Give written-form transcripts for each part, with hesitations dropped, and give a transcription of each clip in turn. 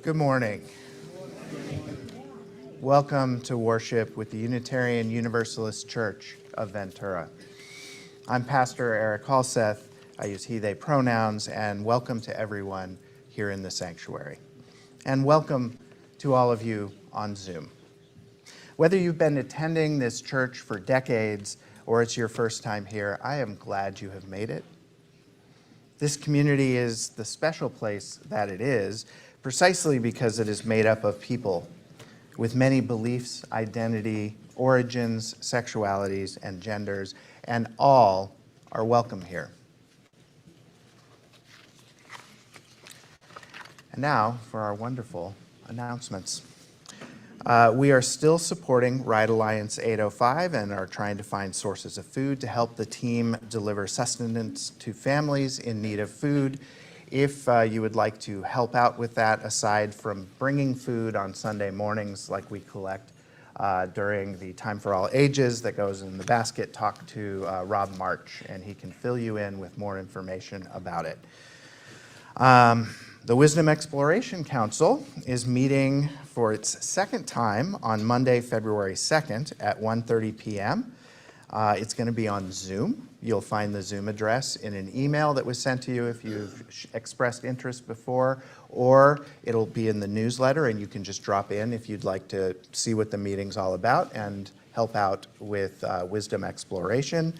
Good morning. Welcome to worship with the Unitarian Universalist Church of Ventura. I'm Pastor Erik Halseth. I use he, they pronouns, and welcome to everyone here in the sanctuary. And welcome to all of you on Zoom. Whether you've been attending this church for decades or it's your first time here, I am glad you have made it. This community is the special place that it is, precisely because it is made up of people with many beliefs, identity, origins, sexualities, and genders, and all are welcome here. And now for our wonderful announcements. We are still supporting Ride Alliance 805 and are trying to find sources of food to help the team deliver sustenance to families in need of food. If you would like to help out with that, aside from bringing food on Sunday mornings like we collect during the Time for All Ages that goes in the basket, talk to Rob March and he can fill you in with more information about it. The Wisdom Exploration Council is meeting for its second time on Monday, February 2nd at 1:30 p.m. It's going to be on Zoom. You'll find the Zoom address in an email that was sent to you if you've expressed interest before, or it'll be in the newsletter and you can just drop in if you'd like to see what the meeting's all about and help out with Wisdom Exploration.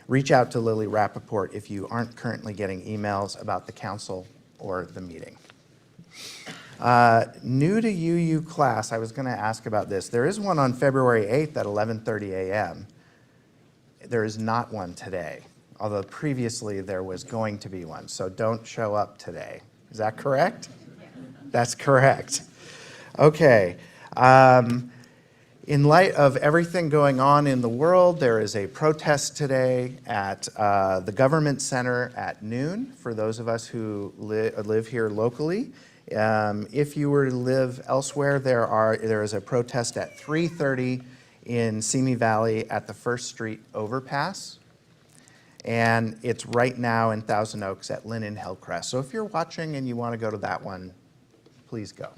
Reach out to Lily Rappaport if you aren't currently getting emails about the council or the meeting. New to UU class, I was going to ask about this. There is one on February 8th at 11:30 a.m. There is not one today, although previously there was going to be one, so don't show up today. Is that correct? Yeah. That's correct. Okay. In light of everything going on in the world, there is a protest today at the Government Center at noon for those of us who live here locally. If you were to live elsewhere, there is a protest at 3:30 in Simi Valley at the First Street overpass. And it's right now in Thousand Oaks at Lynn and Hillcrest. So if you're watching and you want to go to that one, please go.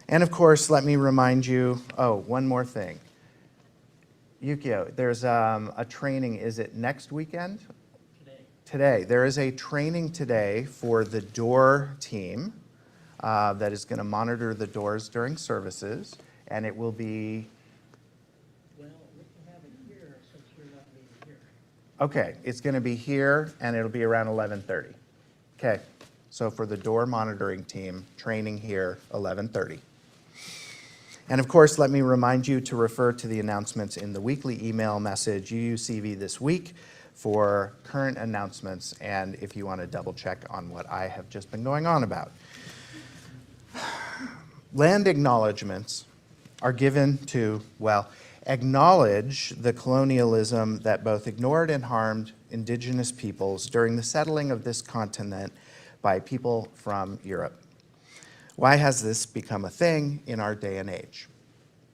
And of course, let me remind you, one more thing. Yukio, there's a training, is it next weekend? Today. There is a training today for the door team that is going to monitor the doors during services, and it will be... Well, we can have it here since you're not being here. Okay, it's going to be here, and it'll be around 11:30. Okay, so for the door monitoring team, training here, 11:30. And of course, let me remind you to refer to the announcements in the weekly email message, UUCV This Week, for current announcements and if you want to double check on what I have just been going on about. Land acknowledgements are given to, acknowledge the colonialism that both ignored and harmed indigenous peoples during the settling of this continent by people from Europe. Why has this become a thing in our day and age?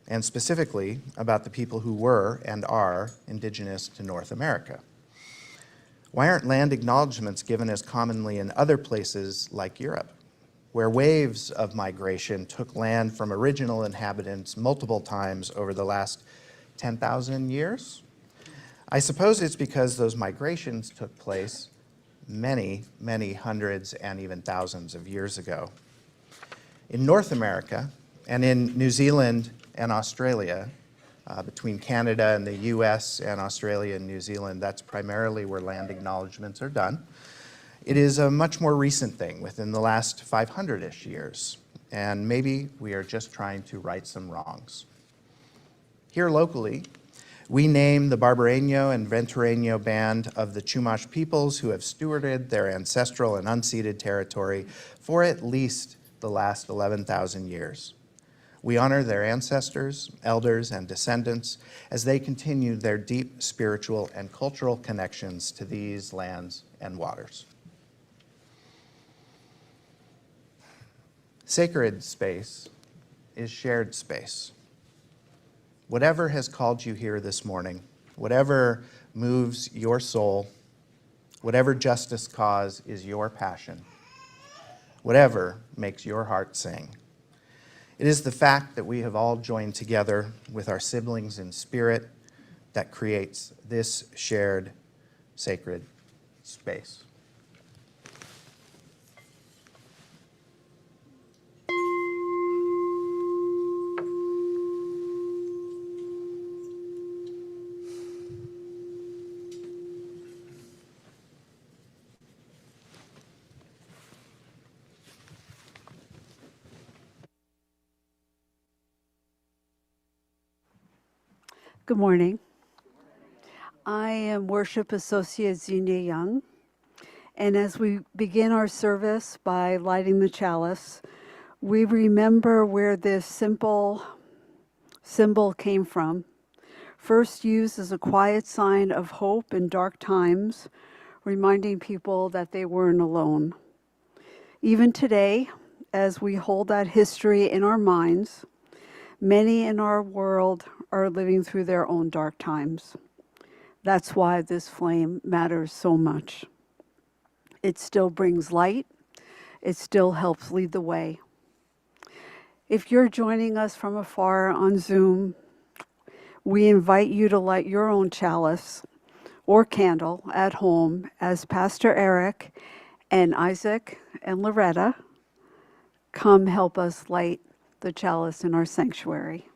And specifically about the people who were and are indigenous to North America. Why aren't land acknowledgements given as commonly in other places like Europe, where waves of migration took land from original inhabitants multiple times over the last 10,000 years? I suppose it's because those migrations took place many, many hundreds and even thousands of years ago. In North America and in New Zealand and Australia, between Canada and the US and Australia and New Zealand, that's primarily where land acknowledgements are done. It is a much more recent thing within the last 500-ish years, and maybe we are just trying to right some wrongs. Here locally, we name the Barbareño and Ventureño band of the Chumash peoples who have stewarded their ancestral and unceded territory for at least the last 11,000 years. We honor their ancestors, elders, and descendants as they continue their deep spiritual and cultural connections to these lands and waters. Sacred space is shared space. Whatever has called you here this morning, whatever moves your soul, whatever justice cause is your passion, whatever makes your heart sing. It is the fact that we have all joined together with our siblings in spirit that creates this shared sacred space. Good morning. I am Worship Associate Xenia Young, and as we begin our service by lighting the chalice, we remember where this simple symbol came from. First used as a quiet sign of hope in dark times, reminding people that they weren't alone. Even today, as we hold that history in our minds, many in our world are living through their own dark times. That's why this flame matters so much. It still brings light. It still helps lead the way. If you're joining us from afar on Zoom, we invite you to light your own chalice or candle at home as Pastor Erik and Isaac and Loretta come help us light the chalice in our sanctuary.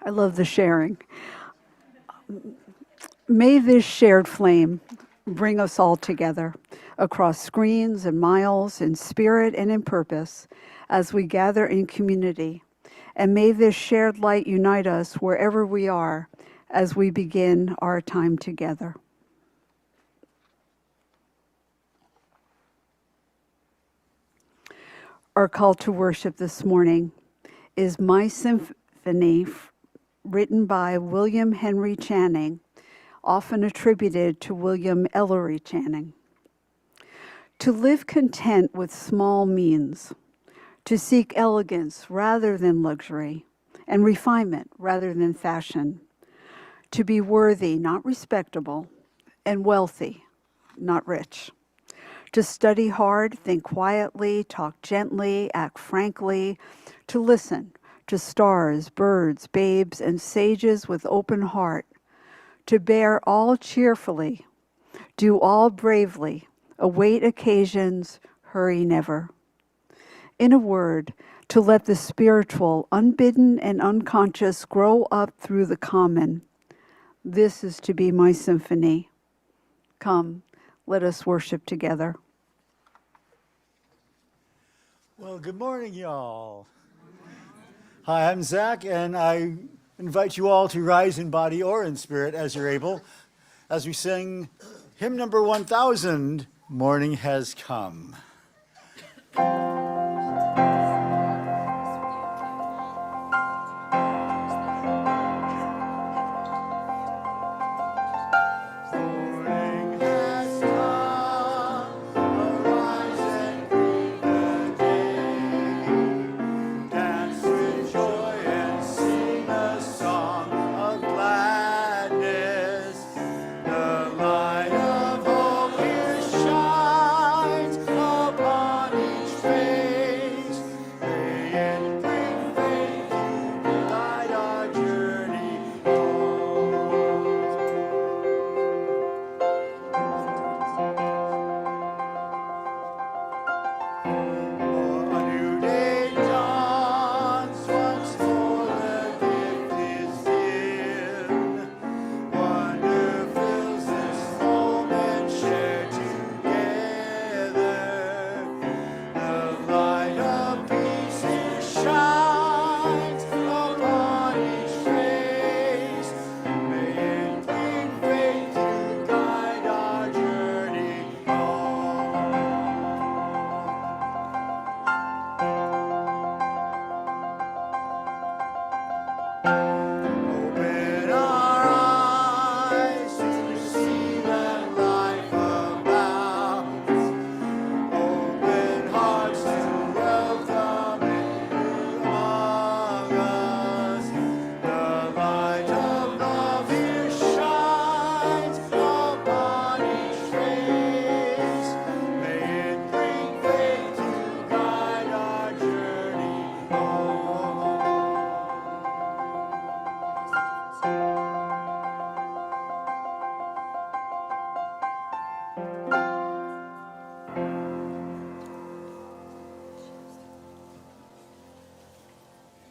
I love the sharing. May this shared flame bring us all together across screens and miles in spirit and in purpose as we gather in community. And may this shared light unite us wherever we are as we begin our time together. Our call to worship this morning is My Symphony, written by William Henry Channing, often attributed to William Ellery Channing. To live content with small means, to seek elegance rather than luxury, and refinement rather than fashion, to be worthy, not respectable, and wealthy, not rich. To study hard, think quietly, talk gently, act frankly, to listen to stars, birds, babes, and sages with open heart, to bear all cheerfully, do all bravely, await occasions, hurry never. In a word, to let the spiritual, unbidden and unconscious grow up through the common. This is to be my symphony. Come, let us worship together. Well, good morning, y'all. Hi, I'm Zach, and I invite you all to rise in body or in spirit as you're able, as we sing hymn number 1000, Morning Has Come. The light of hope here shines.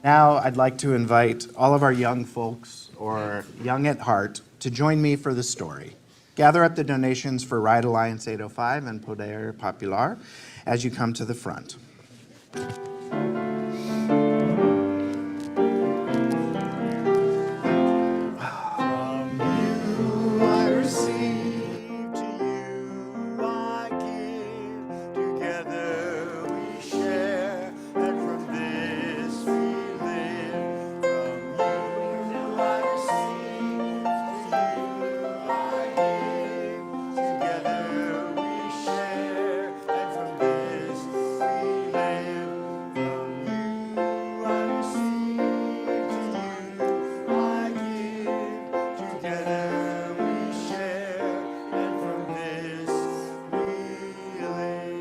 Now I'd like to invite all of our young folks or young at heart to join me for the story. Gather up the donations for Ride Alliance 805 and Poder Popular as you come to the front. From you I receive, to you I give. Together we share, and from this we live. From you I receive, to you I give. Together we share, and from this we live. From you I receive, to you I give. Together we share, and from this we live.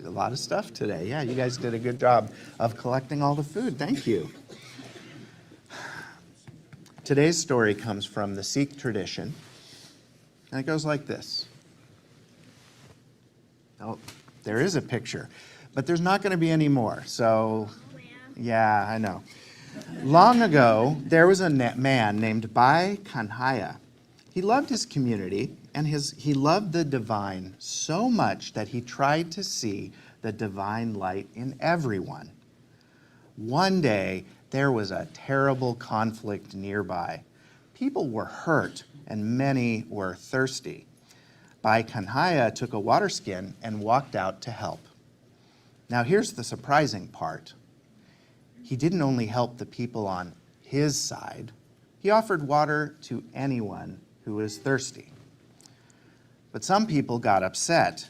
A lot of stuff today. Yeah, you guys did a good job of collecting all the food. Thank you. Today's story comes from the Sikh tradition, and it goes like this. Oh, there is a picture, but there's not going to be any more. So, yeah, I know. Long ago, there was a man named Bhai Kanhaya. He loved his community, and he loved the divine so much that he tried to see the divine light in everyone. One day, there was a terrible conflict nearby. People were hurt, and many were thirsty. Bhai Kanhaya took a water skin and walked out to help. Now, here's the surprising part. He didn't only help the people on his side, he offered water to anyone who was thirsty. But some people got upset.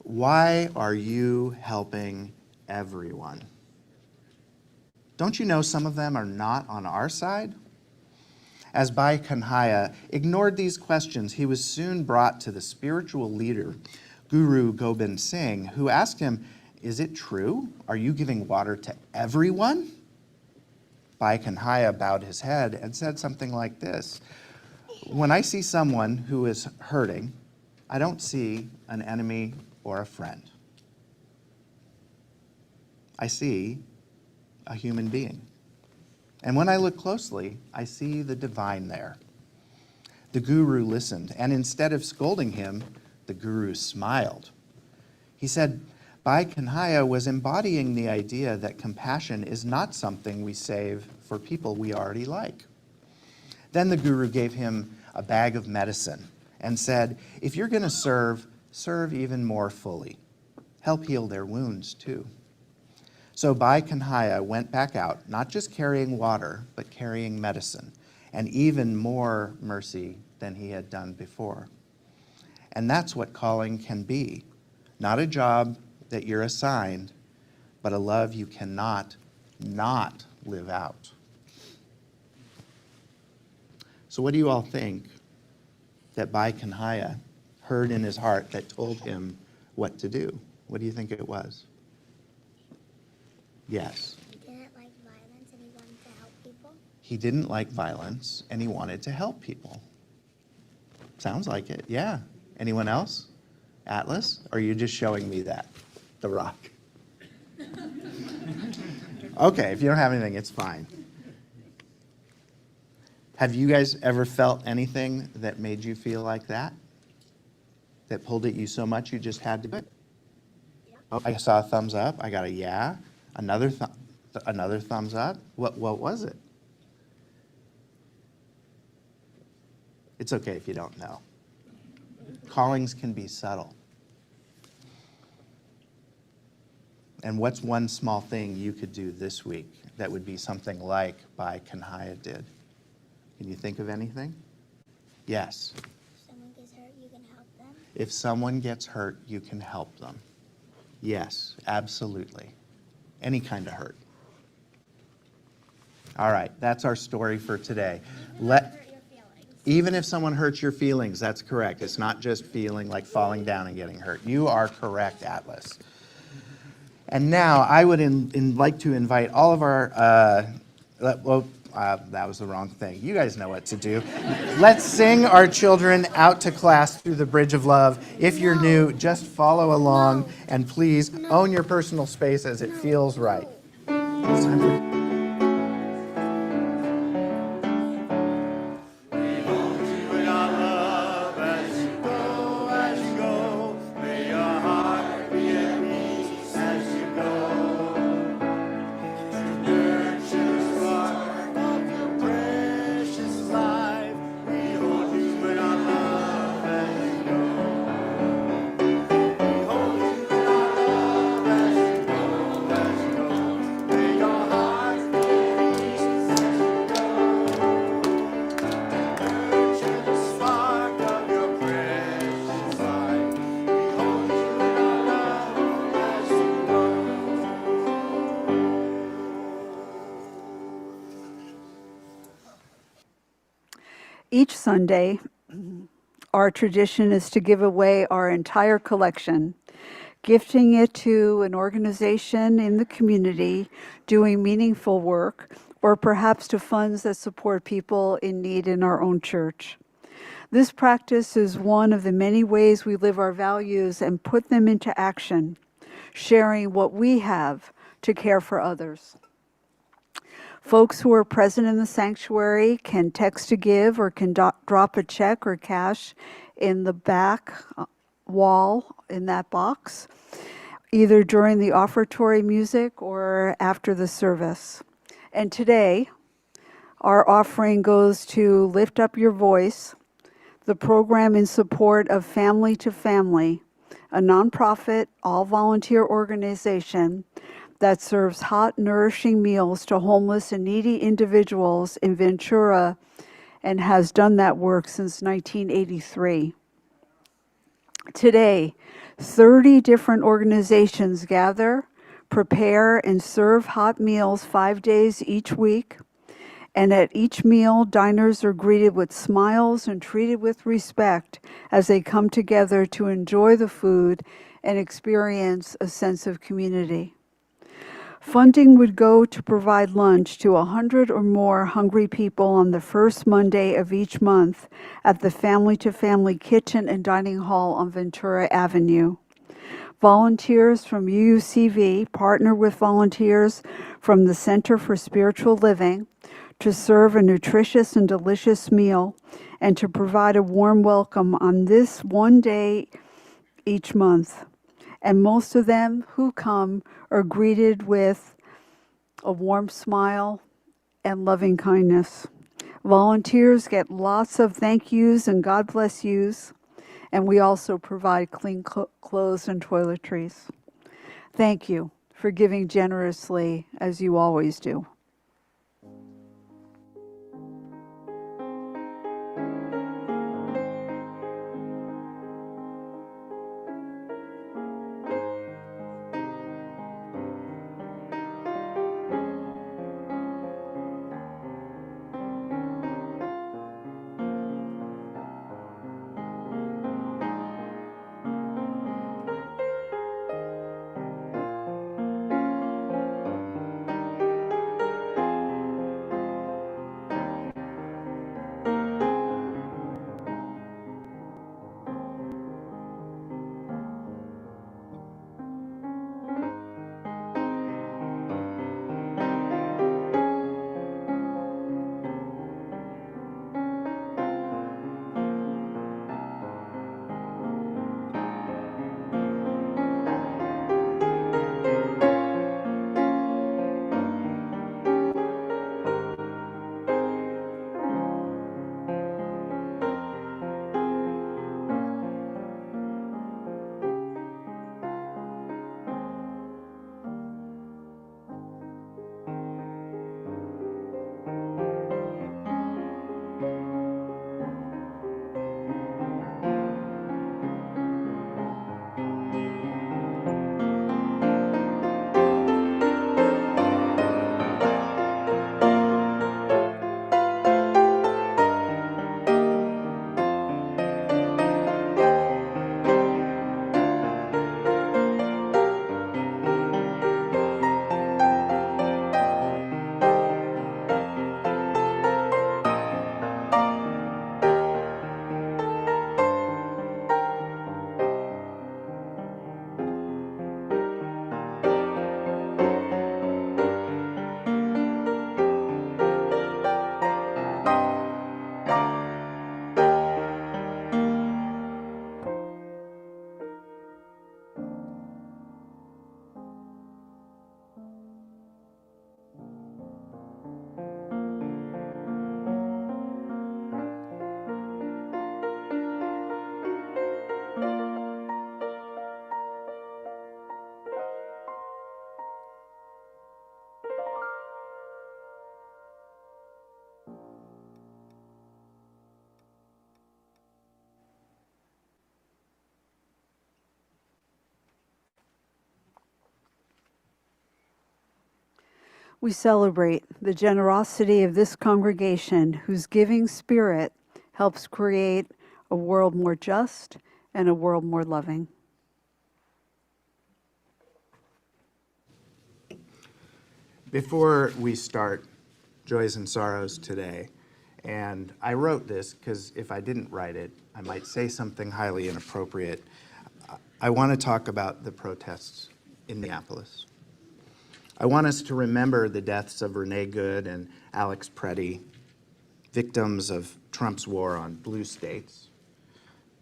Why are you helping everyone? Don't you know some of them are not on our side? As Bhai Kanhaya ignored these questions, he was soon brought to the spiritual leader, Guru Gobind Singh, who asked him, "Is it true? Are you giving water to everyone?" Bhai Kanhaya bowed his head and said something like this: "When I see someone who is hurting, I don't see an enemy or a friend. I see a human being. And when I look closely, I see the divine there." The guru listened, and instead of scolding him, the guru smiled. He said, Bhai Kanhaya was embodying the idea that compassion is not something we save for people we already like. Then the guru gave him a bag of medicine and said, "If you're going to serve even more fully. Help heal their wounds too." So Bhai Kanhaya went back out, not just carrying water, but carrying medicine, and even more mercy than he had done before. And that's what calling can be. Not a job that you're assigned, but a love you cannot not live out. So what do you all think that Bhai Kanhaya heard in his heart that told him what to do? What do you think it was? Yes. He didn't like violence and he wanted to help people. He didn't like violence and he wanted to help people. Sounds like it, yeah. Anyone else? Atlas? Or are you just showing me that? The rock. Okay, if you don't have anything, it's fine. Have you guys ever felt anything that made you feel like that? That pulled at you so much you just had to do it? Yeah. Oh, I saw a thumbs up. I got a yeah. Another thumbs up. What was it? It's okay if you don't know. Callings can be subtle. And what's one small thing you could do this week that would be something like Bhai Kanhaya did? Can you think of anything? Yes. If someone gets hurt, you can help them. If someone gets hurt, you can help them. Yes, absolutely. Any kind of hurt. All right, that's our story for today. Even if someone hurts your feelings, that's correct. It's not just feeling like falling down and getting hurt. You are correct, Atlas. And now I would like to invite all of our, That was the wrong thing. You guys know what to do. Let's sing our children out to class through the bridge of love. If you're new, just follow along and please own your personal space as it feels right. It's time for Each Sunday, our tradition is to give away our entire collection, gifting it to an organization in the community doing meaningful work, or perhaps to funds that support people in need in our own church. This practice is one of the many ways we live our values and put them into action, sharing what we have to care for others. Folks who are present in the sanctuary can text to give or can drop a check or cash in the back wall in that box, either during the offertory music or after the service. And today, our offering goes to Lift Up Your Voice, the program in support of Family to Family, a nonprofit, all-volunteer organization that serves hot, nourishing meals to homeless and needy individuals in Ventura and has done that work since 1983. Today, 30 different organizations gather, prepare, and serve hot meals 5 days each week. And at each meal, diners are greeted with smiles and treated with respect as they come together to enjoy the food and experience a sense of community. Funding would go to provide lunch to 100 or more hungry people on the first Monday of each month at the Family to Family Kitchen and Dining Hall on Ventura Avenue. Volunteers from UUCV partner with volunteers from the Center for Spiritual Living to serve a nutritious and delicious meal and to provide a warm welcome on this one day each month. And most of them who come are greeted with a warm smile and loving kindness. Volunteers get lots of thank yous and God bless yous, and we also provide clean clothes and toiletries. Thank you for giving generously as you always do. We celebrate the generosity of this congregation whose giving spirit helps create a world more just and a world more loving. Before we start Joys and Sorrows today, and I wrote this because if I didn't write it, I might say something highly inappropriate. I want to talk about the protests in Minneapolis. I want us to remember the deaths of Renee Good and Alex Preddy, victims of Trump's war on blue states.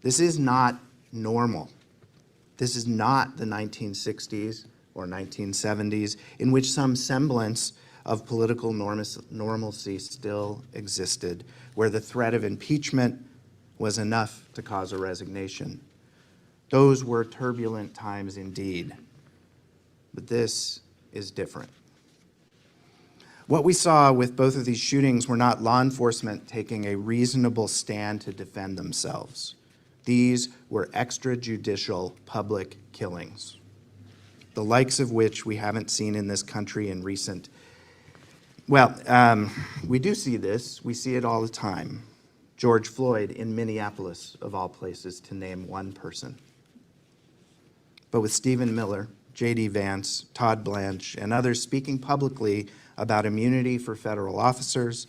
This is not normal. This is not the 1960s or 1970s, in which some semblance of political normalcy still existed, where the threat of impeachment was enough to cause a resignation. Those were turbulent times indeed, but this is different. What we saw with both of these shootings were not law enforcement taking a reasonable stand to defend themselves. These were extrajudicial public killings, the likes of which we haven't seen in this country in recent. We do see this. We see it all the time. George Floyd in Minneapolis, of all places, to name one person. But with Stephen Miller, J.D. Vance, Todd Blanche, and others speaking publicly about immunity for federal officers,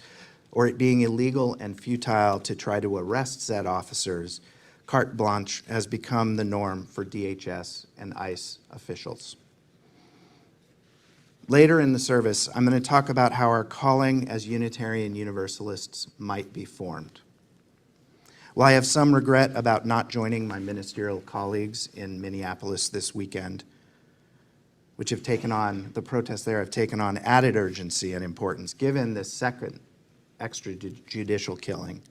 or it being illegal and futile to try to arrest said officers, carte blanche has become the norm for DHS and ICE officials. Later in the service, I'm going to talk about how our calling as Unitarian Universalists might be formed. While I have some regret about not joining my ministerial colleagues in Minneapolis this weekend, which have taken on, the protests there have taken on added urgency and importance, given this second extrajudicial killing,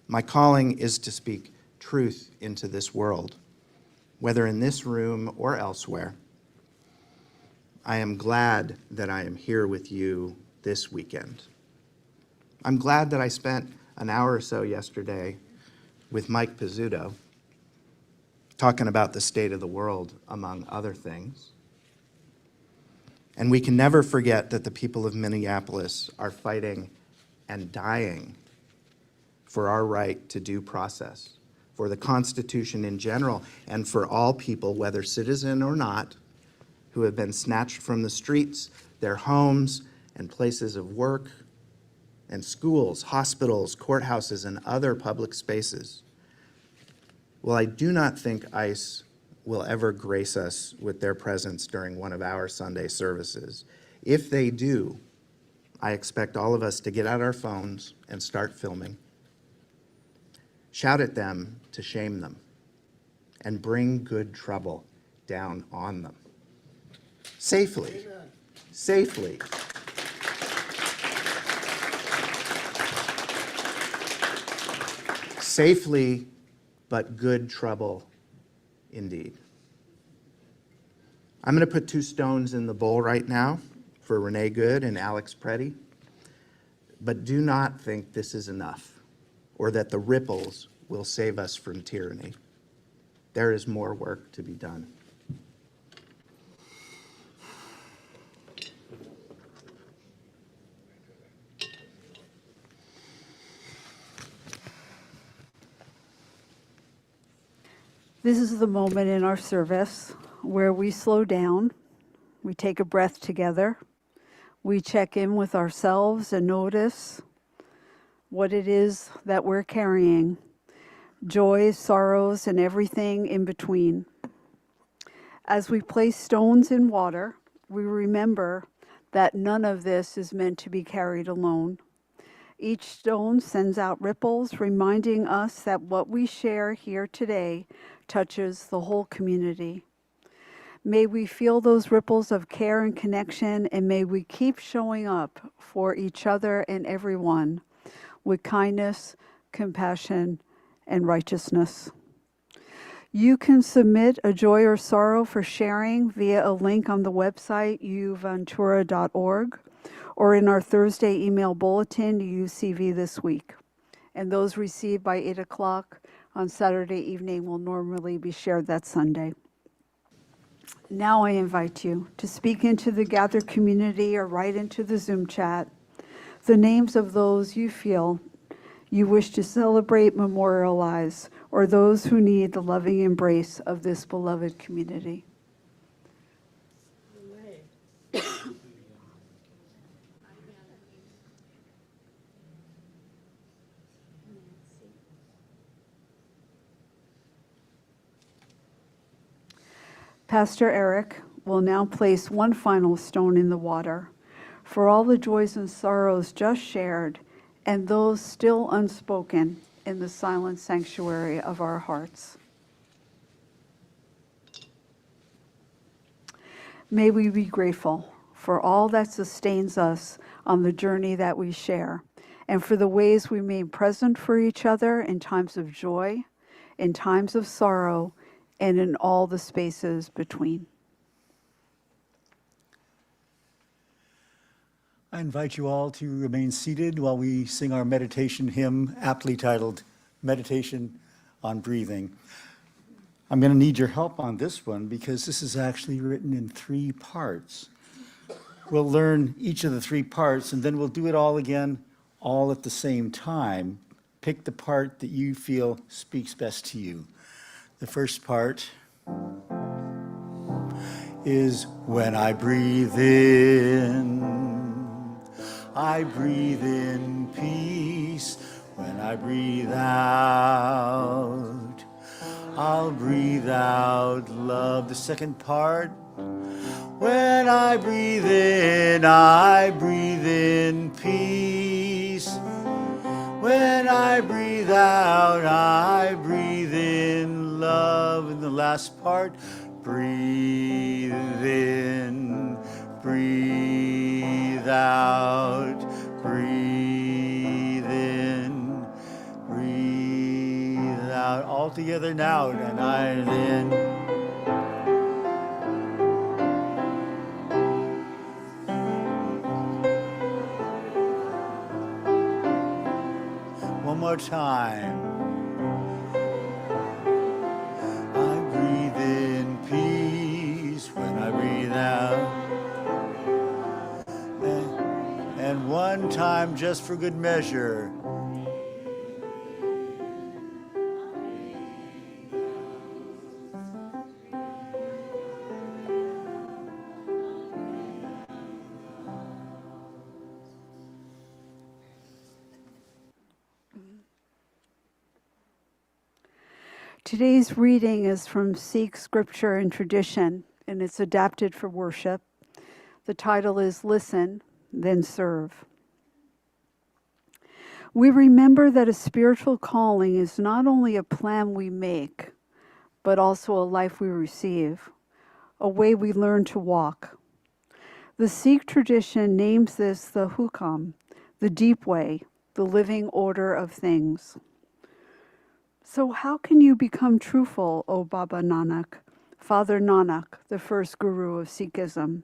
my calling is to speak truth into this world, whether in this room or elsewhere. I am glad that I am here with you this weekend. I'm glad that I spent an hour or so yesterday with Mike Pizzuto talking about the state of the world, among other things. And we can never forget that the people of Minneapolis are fighting and dying for our right to due process, for the Constitution in general, and for all people, whether citizen or not, who have been snatched from the streets, their homes, and places of work, and schools, hospitals, courthouses, and other public spaces. Well, I do not think ICE will ever grace us with their presence during one of our Sunday services. If they do, I expect all of us to get out our phones and start filming. Shout at them to shame them, and bring good trouble down on them. Safely. Amen. Safely. Safely, but good trouble indeed. I'm going to put 2 stones in the bowl right now for Renee Good and Alex Preddy, but do not think this is enough or that the ripples will save us from tyranny. There is more work to be done. This is the moment in our service where we slow down, we take a breath together, we check in with ourselves and notice what it is that we're carrying, joys, sorrows, and everything in between. As we place stones in water, we remember that none of this is meant to be carried alone. Each stone sends out ripples, reminding us that what we share here today touches the whole community. May we feel those ripples of care and connection, and may we keep showing up for each other and everyone with kindness, compassion, and righteousness. You can submit a joy or sorrow for sharing via a link on the website uventura.org or in our Thursday email bulletin UCV this week. And those received by 8 o'clock on Saturday evening will normally be shared that Sunday. Now I invite you to speak into the gathered community or write into the Zoom chat the names of those you feel you wish to celebrate, memorialize, or those who need the loving embrace of this beloved community. Pastor Erik will now place one final stone in the water for all the joys and sorrows just shared and those still unspoken in the silent sanctuary of our hearts. May we be grateful for all that sustains us on the journey that we share, and for the ways we remain present for each other in times of joy, in times of sorrow, and in all the spaces between. I invite you all to remain seated while we sing our meditation hymn, aptly titled Meditation on Breathing. I'm going to need your help on this one because this is actually written in 3 parts. We'll learn each of the 3 parts, and then we'll do it all again, all at the same time. Pick the part that you feel speaks best to you. The first part is when I breathe in, I breathe in peace. When I breathe out, I'll breathe out love. The second part, when I breathe in peace. When I breathe out, I breathe in love. And the last part, breathe in, breathe out, breathe in, breathe out. All together now, and I then. One more time. I breathe in peace when I breathe out. And one time just for good measure. Today's reading is from Sikh Scripture and Tradition, and it's adapted for worship. The title is Listen, Then Serve. We remember that a spiritual calling is not only a plan we make, but also a life we receive, a way we learn to walk. The Sikh tradition names this the hukam, the deep way, the living order of things. So how can you become truthful, O Baba Nanak, Father Nanak, the first guru of Sikhism?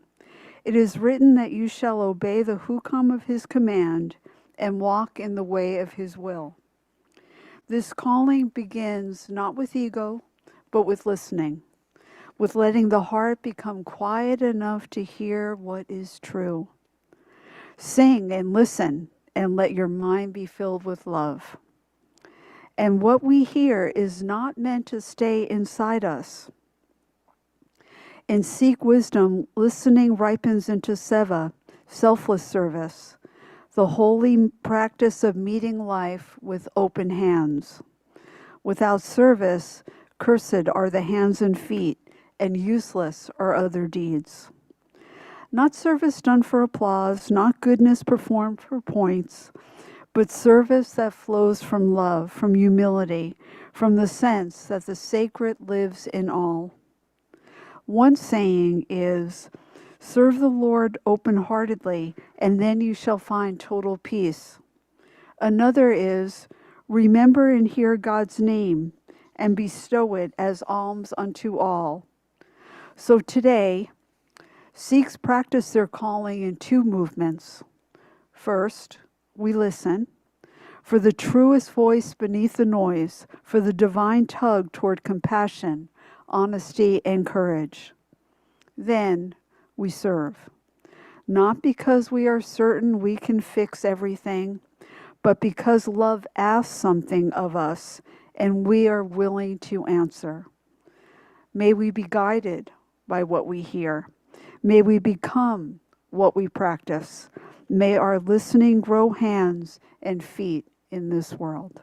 It is written that you shall obey the hukam of his command and walk in the way of his will. This calling begins not with ego, but with listening, with letting the heart become quiet enough to hear what is true. Sing and listen, and let your mind be filled with love. And what we hear is not meant to stay inside us. In Sikh wisdom, listening ripens into seva, selfless service, the holy practice of meeting life with open hands. Without service, cursed are the hands and feet, and useless are other deeds. Not service done for applause, not goodness performed for points, but service that flows from love, from humility, from the sense that the sacred lives in all. One saying is, serve the Lord open-heartedly, and then you shall find total peace. Another is, remember and hear God's name, and bestow it as alms unto all. So today, Sikhs practice their calling in 2 movements. First, we listen for the truest voice beneath the noise, for the divine tug toward compassion, honesty, and courage. Then we serve. Not because we are certain we can fix everything, but because love asks something of us and we are willing to answer. May we be guided by what we hear. May we become what we practice. May our listening grow hands and feet in this world.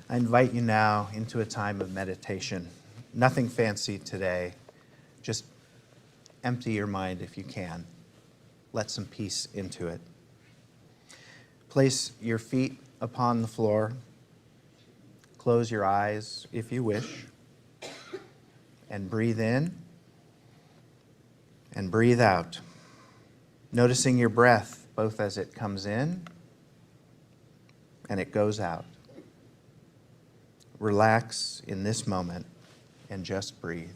I invite you now into a time of meditation. Nothing fancy today. Just empty your mind if you can. Let some peace into it. Place your feet upon the floor. Close your eyes if you wish. And breathe in and breathe out. Noticing your breath both as it comes in and it goes out. Relax in this moment and just breathe.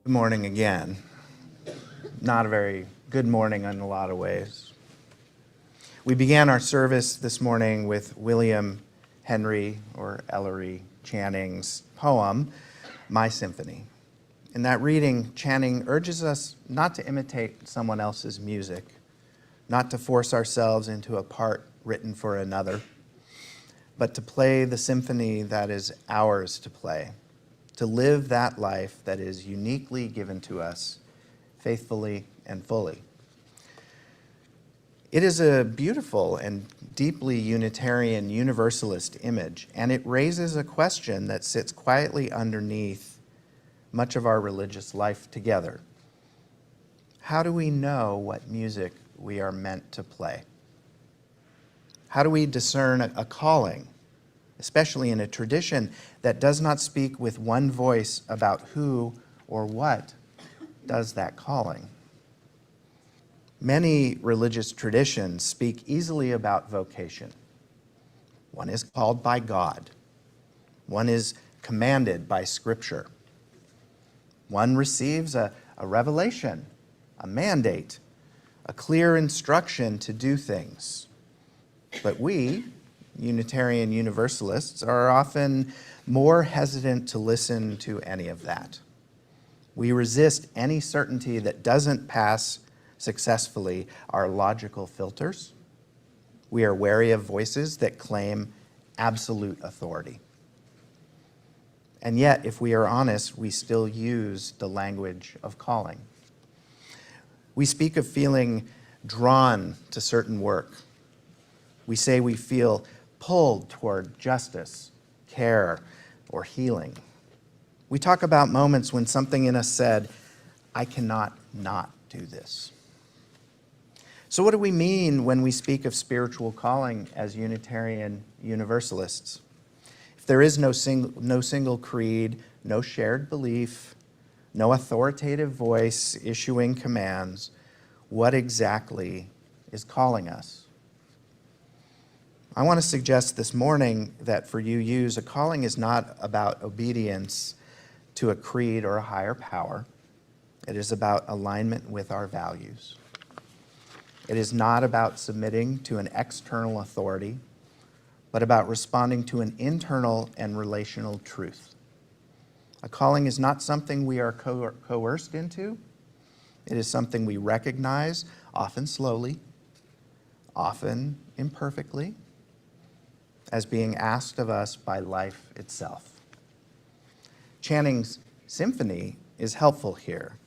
Good morning again. Not a very good morning in a lot of ways. We began our service this morning with William Henry or Ellery Channing's poem, My Symphony. In that reading, Channing urges us not to imitate someone else's music, not to force ourselves into a part written for another, but to play the symphony that is ours to play, to live that life that is uniquely given to us, faithfully and fully. It is a beautiful and deeply Unitarian Universalist image, and it raises a question that sits quietly underneath much of our religious life together. How do we know what music we are meant to play? How do we discern a calling, especially in a tradition that does not speak with one voice about who or what does that calling? Many religious traditions speak easily about vocation. One is called by God. One is commanded by Scripture. One receives a revelation, a mandate, a clear instruction to do things. But we, Unitarian Universalists, are often more hesitant to listen to any of that. We resist any certainty that doesn't pass successfully our logical filters. We are wary of voices that claim absolute authority. And yet, if we are honest, we still use the language of calling. We speak of feeling drawn to certain work. We say we feel pulled toward justice, care, or healing. We talk about moments when something in us said, I cannot not do this. So what do we mean when we speak of spiritual calling as Unitarian Universalists? If there is no single creed, no shared belief, no authoritative voice issuing commands, what exactly is calling us? I want to suggest this morning that for UUs, a calling is not about obedience to a creed or a higher power. It is about alignment with our values. It is not about submitting to an external authority, but about responding to an internal and relational truth. A calling is not something we are coerced into. It is something we recognize, often slowly, often imperfectly, as being asked of us by life itself. Channing's symphony is helpful here.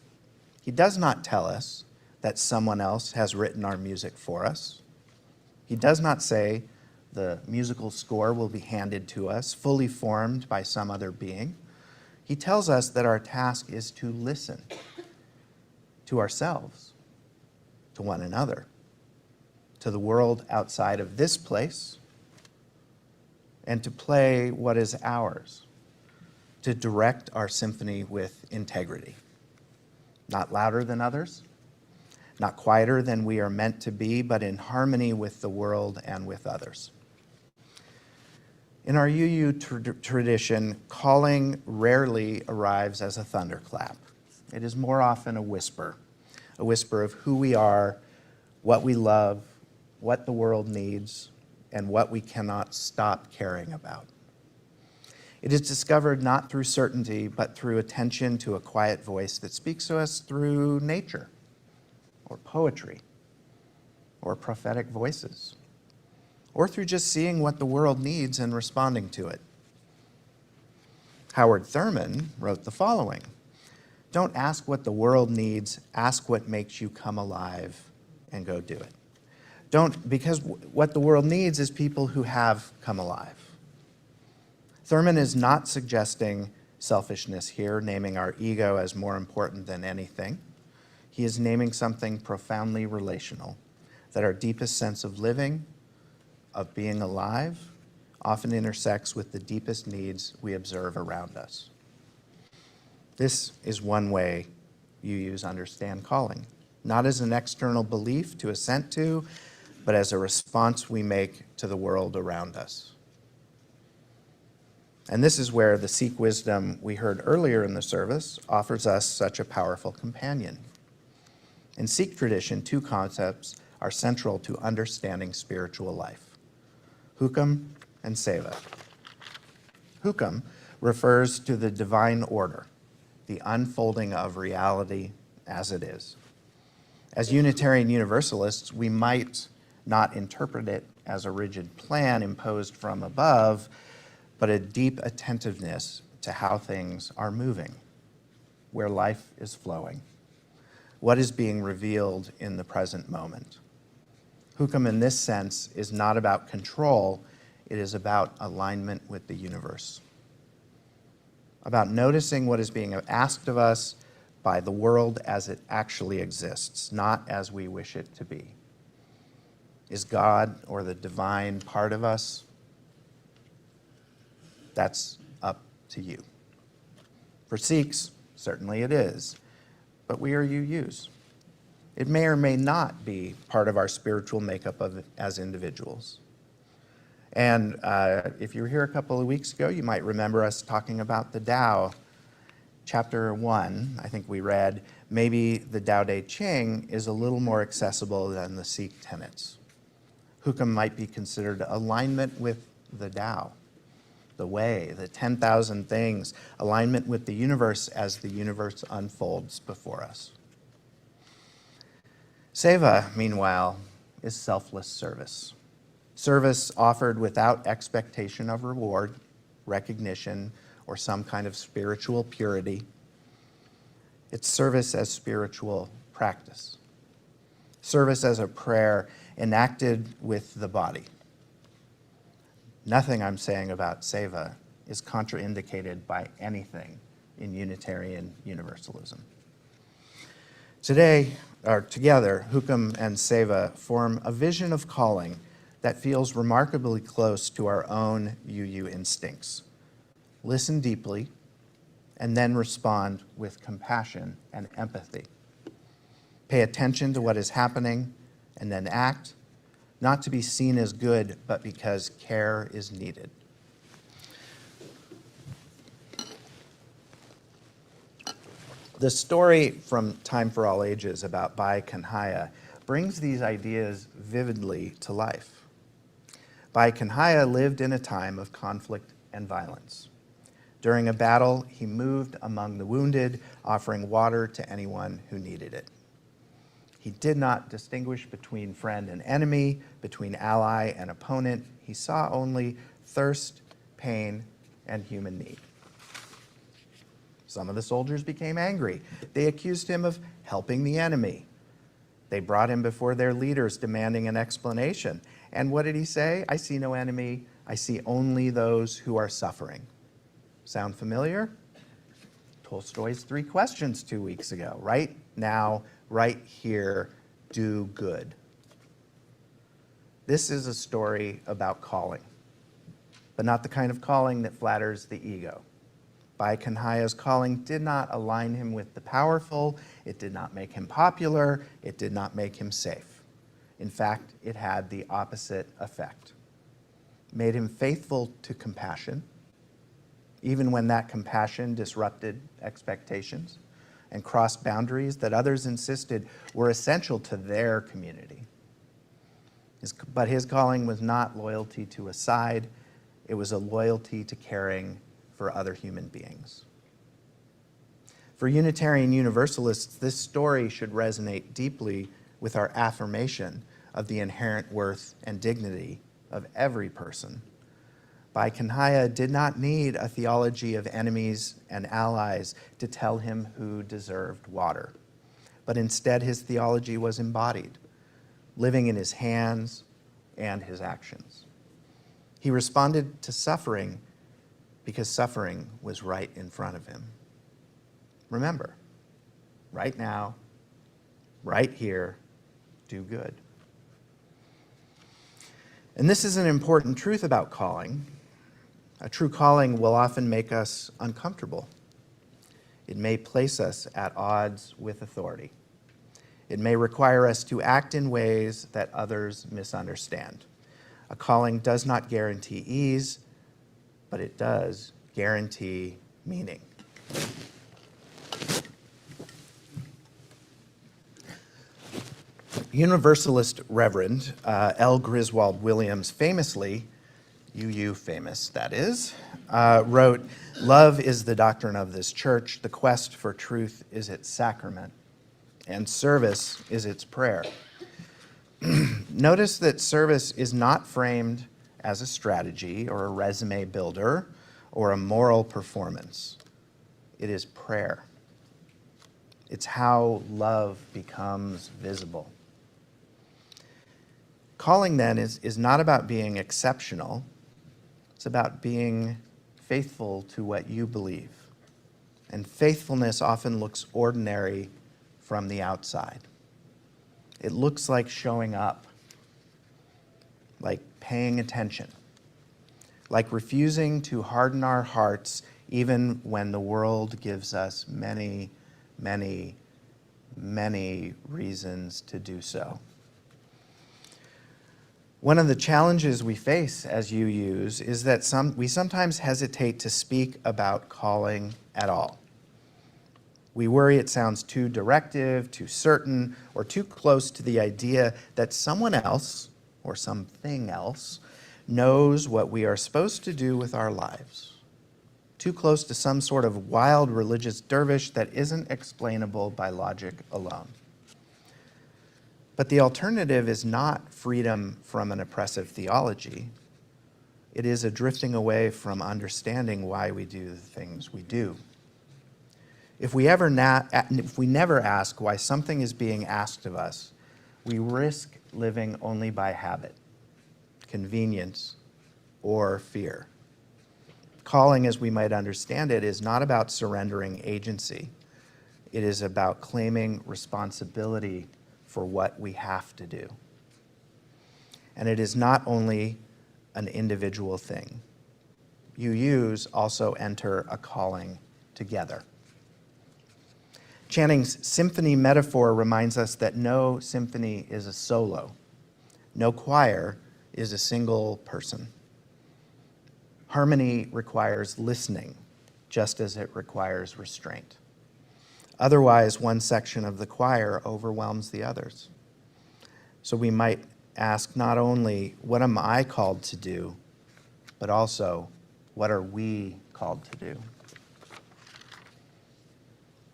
He does not tell us that someone else has written our music for us. He does not say the musical score will be handed to us, fully formed by some other being. He tells us that our task is to listen to ourselves, to one another, to the world outside of this place, and to play what is ours, to direct our symphony with integrity. Not louder than others, not quieter than we are meant to be, but in harmony with the world and with others. In our UU tradition, calling rarely arrives as a thunderclap. It is more often a whisper of who we are, what we love, what the world needs, and what we cannot stop caring about. It is discovered not through certainty, but through attention to a quiet voice that speaks to us through nature, or poetry, or prophetic voices, or through just seeing what the world needs and responding to it. Howard Thurman wrote the following: "Don't ask what the world needs, ask what makes you come alive and go do it." Because what the world needs is people who have come alive. Thurman is not suggesting selfishness here, naming our ego as more important than anything. He is naming something profoundly relational, that our deepest sense of living, of being alive, often intersects with the deepest needs we observe around us. This is one way UUs understand calling, not as an external belief to assent to, but as a response we make to the world around us. And this is where the Sikh wisdom we heard earlier in the service offers us such a powerful companion. In Sikh tradition, two concepts are central to understanding spiritual life: hukam and seva. Hukam refers to the divine order, the unfolding of reality as it is. As Unitarian Universalists, we might not interpret it as a rigid plan imposed from above, but a deep attentiveness to how things are moving, where life is flowing, what is being revealed in the present moment. Hukam in this sense is not about control, it is about alignment with the universe, about noticing what is being asked of us by the world as it actually exists, not as we wish it to be. Is God or the divine part of us? That's up to you. For Sikhs, certainly it is, but we are UUs. It may or may not be part of our spiritual makeup as individuals. And if you were here a couple of weeks ago, you might remember us talking about the Tao. Chapter 1, I think we read, maybe the Tao Te Ching is a little more accessible than the Sikh tenets. Hukam might be considered alignment with the Tao, the way, the 10,000 things, alignment with the universe as the universe unfolds before us. Seva, meanwhile, is selfless service. service offered without expectation of reward, recognition, or some kind of spiritual purity. It's service as spiritual practice. Service as a prayer enacted with the body. Nothing I'm saying about seva is contraindicated by anything in Unitarian Universalism. Together, Hukum and seva form a vision of calling that feels remarkably close to our own UU instincts. Listen deeply, and then respond with compassion and empathy. Pay attention to what is happening, and then act, not to be seen as good, but because care is needed. The story from Time for All Ages about Bai Kanhaya brings these ideas vividly to life. Bai Kanhaya lived in a time of conflict and violence. During a battle, he moved among the wounded, offering water to anyone who needed it. He did not distinguish between friend and enemy, between ally and opponent. He saw only thirst, pain, and human need. Some of the soldiers became angry. They accused him of helping the enemy. They brought him before their leaders, demanding an explanation. And what did he say? I see no enemy. I see only those who are suffering. Sound familiar? Tolstoy's 3 questions 2 weeks ago. Right now, right here, do good. This is a story about calling, but not the kind of calling that flatters the ego. Bai Kanhaya's calling did not align him with the powerful. It did not make him popular. It did not make him safe. In fact, it had the opposite effect. It made him faithful to compassion, even when that compassion disrupted expectations and crossed boundaries that others insisted were essential to their community. But his calling was not loyalty to a side. It was a loyalty to caring for other human beings. For Unitarian Universalists, this story should resonate deeply with our affirmation of the inherent worth and dignity of every person. Bai Kanhaya did not need a theology of enemies and allies to tell him who deserved water, but instead his theology was embodied, living in his hands and his actions. He responded to suffering because suffering was right in front of him. Remember, right now, right here, do good. And this is an important truth about calling. A true calling will often make us uncomfortable. It may place us at odds with authority. It may require us to act in ways that others misunderstand. A calling does not guarantee ease, but it does guarantee meaning. Universalist Reverend L. Griswold Williams famously, UU famous that is, wrote, "Love is the doctrine of this church, the quest for truth is its sacrament, and service is its prayer." Notice that service is not framed as a strategy or a resume builder or a moral performance. It is prayer. It's how love becomes visible. Calling, then, is not about being exceptional. It's about being faithful to what you believe. And faithfulness often looks ordinary from the outside. It looks like showing up, like paying attention, like refusing to harden our hearts even when the world gives us many, many, many reasons to do so. One of the challenges we face as UUs is that we sometimes hesitate to speak about calling at all. We worry it sounds too directive, too certain, or too close to the idea that someone else, or something else, knows what we are supposed to do with our lives. Too close to some sort of wild religious dervish that isn't explainable by logic alone. But the alternative is not freedom from an oppressive theology. It is a drifting away from understanding why we do the things we do. If we never ask why something is being asked of us, we risk living only by habit, convenience, or fear. Calling, as we might understand it, is not about surrendering agency. It is about claiming responsibility for what we have to do. And it is not only an individual thing. UUs also enter a calling together. Channing's symphony metaphor reminds us that no symphony is a solo. No choir is a single person. Harmony requires listening, just as it requires restraint. Otherwise, one section of the choir overwhelms the others. So we might ask not only, what am I called to do, but also, what are we called to do?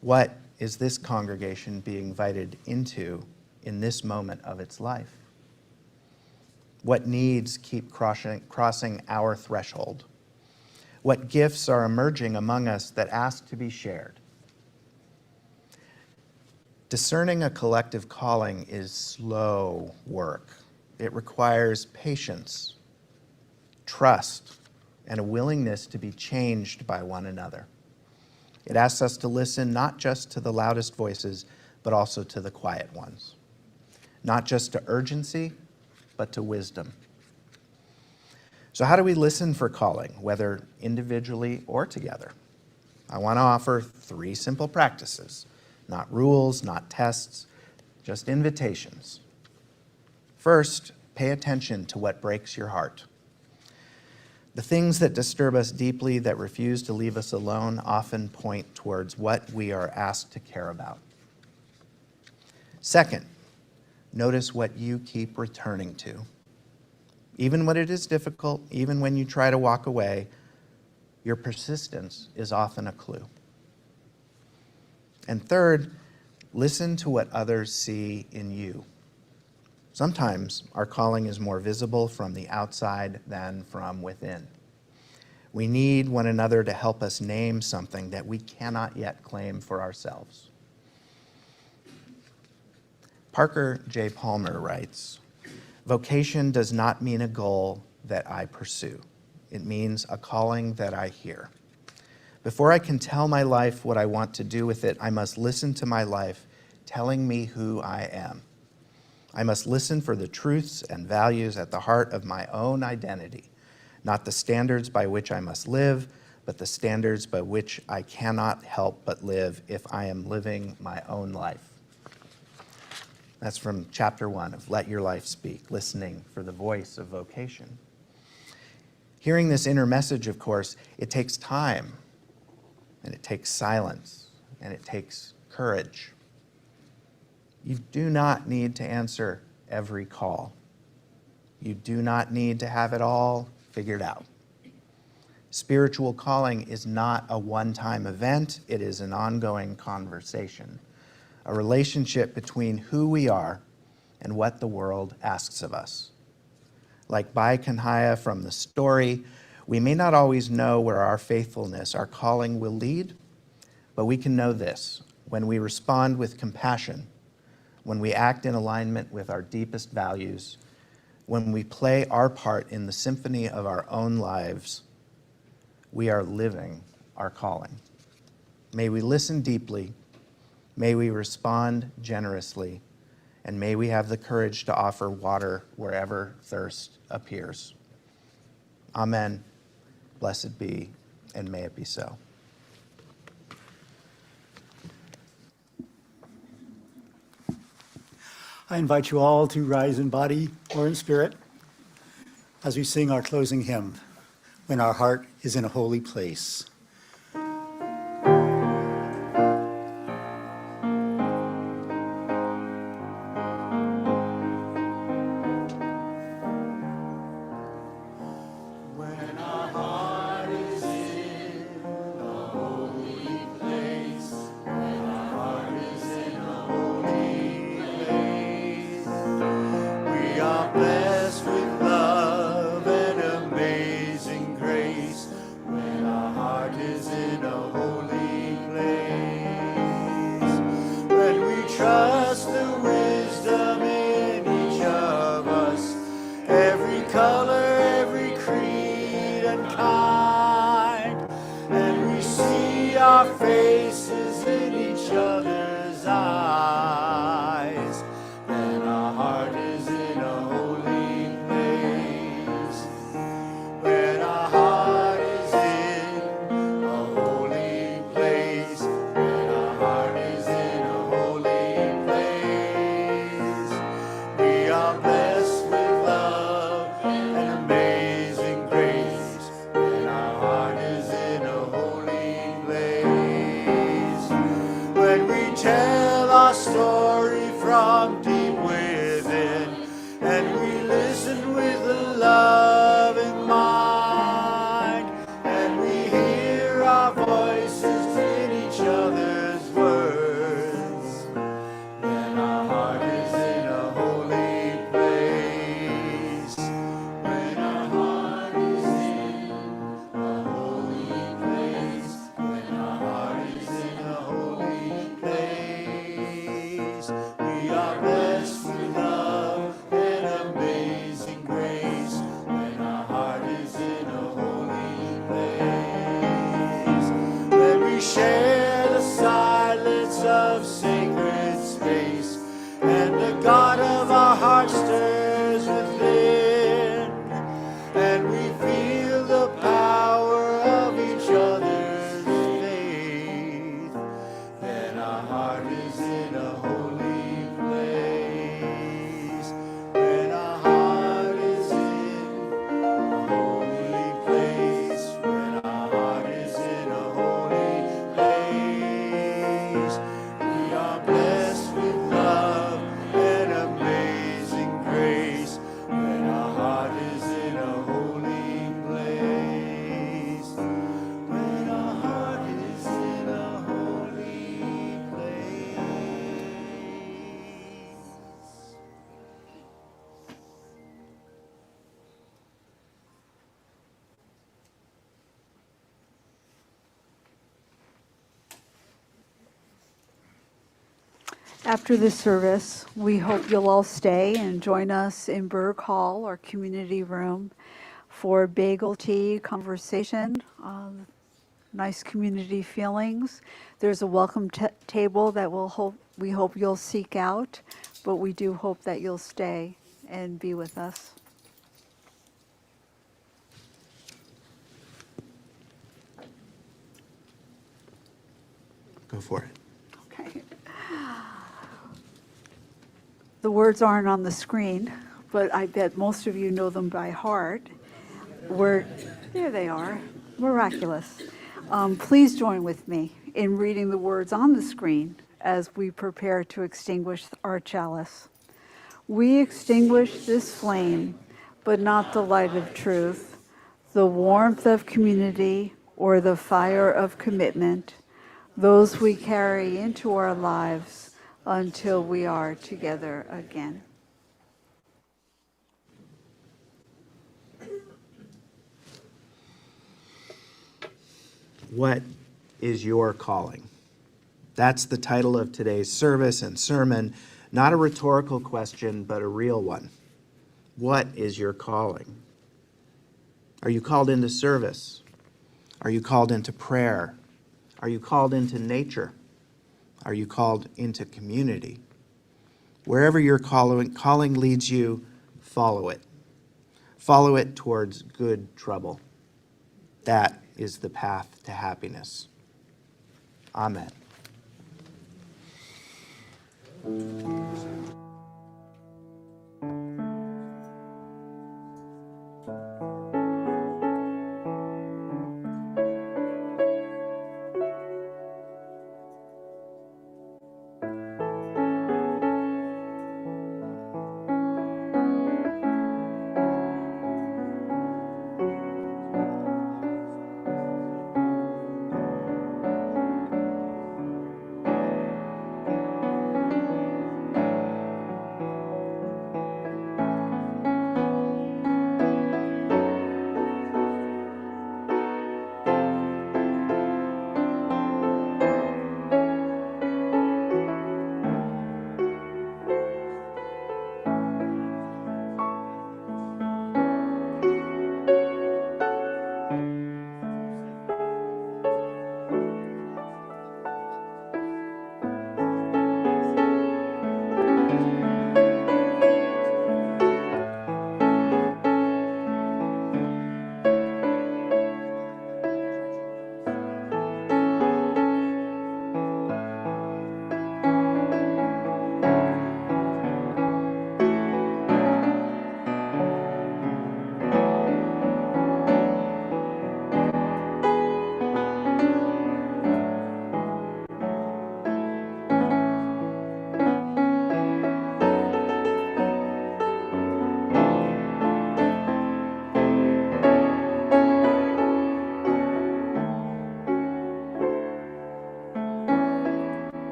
What is this congregation being invited into in this moment of its life? What needs keep crossing our threshold? What gifts are emerging among us that ask to be shared? Discerning a collective calling is slow work. It requires patience, trust, and a willingness to be changed by one another. It asks us to listen not just to the loudest voices, but also to the quiet ones. Not just to urgency, but to wisdom. So how do we listen for calling, whether individually or together? I want to offer 3 simple practices. Not rules, not tests, just invitations. First, pay attention to what breaks your heart. The things that disturb us deeply, that refuse to leave us alone, often point towards what we are asked to care about. Second, notice what you keep returning to. Even when it is difficult, even when you try to walk away, your persistence is often a clue. And third, listen to what others see in you. Sometimes our calling is more visible from the outside than from within. We need one another to help us name something that we cannot yet claim for ourselves. Parker J. Palmer writes, "Vocation does not mean a goal that I pursue. It means a calling that I hear. Before I can tell my life what I want to do with it, I must listen to my life telling me who I am. I must listen for the truths and values at the heart of my own identity, not the standards by which I must live, but the standards by which I cannot help but live if I am living my own life." That's from chapter 1 of Let Your Life Speak, listening for the voice of vocation. Hearing this inner message, of course, it takes time, and it takes silence, and it takes courage. You do not need to answer every call. You do not need to have it all figured out. Spiritual calling is not a one-time event. It is an ongoing conversation, a relationship between who we are and what the world asks of us. Like Bai Kanhaya from the story, we may not always know where our faithfulness, our calling will lead, but we can know this: when we respond with compassion, when we act in alignment with our deepest values, when we play our part in the symphony of our own lives, we are living our calling. May we listen deeply, may we respond generously, and may we have the courage to offer water wherever thirst appears. Amen. Blessed be, and may it be so. I invite you all to rise in body or in spirit as we sing our closing hymn, "When Our Heart is in a Holy Place." from deep within, and we listen with a loving mind, and we hear our voices in each other's words. Then our heart is in a holy place. When our heart is in a holy place. When our heart is in a holy place. We are blessed with love and amazing grace. When our heart is in a holy place. When we share the silence of sacred space, and the God of our heart stirs within, and we feel the power of each other's faith, then our heart is in a holy place. When our heart is in a holy place, when our heart is in a holy place, we are blessed with love and amazing grace. When our heart is in a holy place, when our heart is in a holy place. After this service, we hope you'll all stay and join us in Burke Hall, our community room, for bagel tea, conversation, nice community feelings. There's a welcome table that we hope you'll seek out, but we do hope that you'll stay and be with us. Go for it. Okay. The words aren't on the screen, but I bet most of you know them by heart. There they are, miraculous. Please join with me in reading the words on the screen as we prepare to extinguish our chalice. We extinguish this flame, but not the light of truth, the warmth of community, or the fire of commitment, those we carry into our lives until we are together again. What is your calling? That's the title of today's service and sermon. Not a rhetorical question, but a real one. What is your calling? Are you called into service? Are you called into prayer? Are you called into nature? Are you called into community? Wherever your calling leads you, follow it. Follow it towards good trouble. That is the path to happiness. Amen.